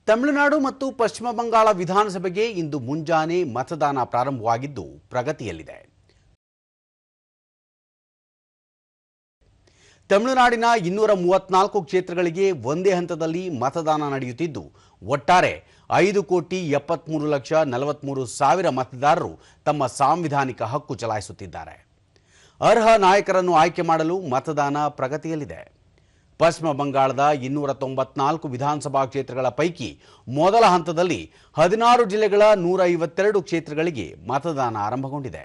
ತಮಿಳುನಾಡು ಮತ್ತು ಪಶ್ಚಿಮ ಬಂಗಾಳ ವಿಧಾನಸಭೆಗೆ ಇಂದು ಮುಂಜಾನೆ ಮತದಾನ ಪ್ರಾರಂಭವಾಗಿದ್ದು ಪ್ರಗತಿಯಲ್ಲಿದೆ. ತಮಿಳುನಾಡಿನ 234 ಕ್ಷೇತ್ರಗಳಿಗೆ ಒಂದೇ ಹಂತದಲ್ಲಿ ಮತದಾನ ನಡೆಯುತ್ತಿದ್ದು ಒಟ್ಟಾರೆ 5,73,43,000 ಮತದಾರರು ತಮ್ಮ ಸಾಂವಿಧಾನಿಕ ಹಕ್ಕು ಚಲಾಯಿಸುತ್ತಿದ್ದಾರೆ. ಅರ್ಹ ನಾಯಕರನ್ನು ಆಯ್ಕೆ ಮಾಡಲು ಮತದಾನ ಪ್ರಗತಿಯಲ್ಲಿದೆ. ಪಶ್ಚಿಮ ಬಂಗಾಳದ 294 ವಿಧಾನಸಭಾ ಕ್ಷೇತ್ರಗಳ ಪೈಕಿ ಮೊದಲ ಹಂತದಲ್ಲಿ 16 ಜಿಲ್ಲೆಗಳ 152 ಕ್ಷೇತ್ರಗಳಿಗೆ ಮತದಾನ ಆರಂಭಗೊಂಡಿದೆ.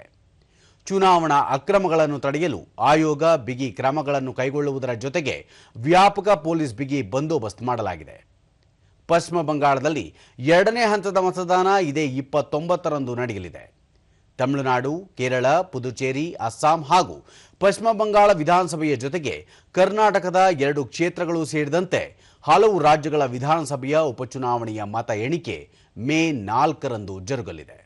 ಚುನಾವಣಾ ಅಕ್ರಮಗಳನ್ನು ತಡೆಯಲು ಆಯೋಗ ಬಿಗಿ ಕ್ರಮಗಳನ್ನು ಕೈಗೊಳ್ಳುವುದರ ಜೊತೆಗೆ ವ್ಯಾಪಕ ಪೊಲೀಸ್ ಬಿಗಿ ಬಂದೋಬಸ್ತ್ ಮಾಡಲಾಗಿದೆ. ಪಶ್ಚಿಮ ಬಂಗಾಳದಲ್ಲಿ ಎರಡನೇ ಹಂತದ ಮತದಾನ ಇದೇ 29ರಂದು ನಡೆಯಲಿದೆ. ತಮಿಳುನಾಡು, ಕೇರಳ, ಪುದುಚೇರಿ, ಅಸ್ಸಾಂ ಹಾಗೂ ಪಶ್ಚಿಮ ಬಂಗಾಳ ವಿಧಾನಸಭೆಯ ಜೊತೆಗೆ ಕರ್ನಾಟಕದ 2 ಕ್ಷೇತ್ರಗಳು ಸೇರಿದಂತೆ ಹಲವು ರಾಜ್ಯಗಳ ವಿಧಾನಸಭೆಯ ಉಪಚುನಾವಣೆಯ ಮತ ಎಣಿಕೆ ಮೇ 4ರಂದು ಜರುಗಲಿದೆ.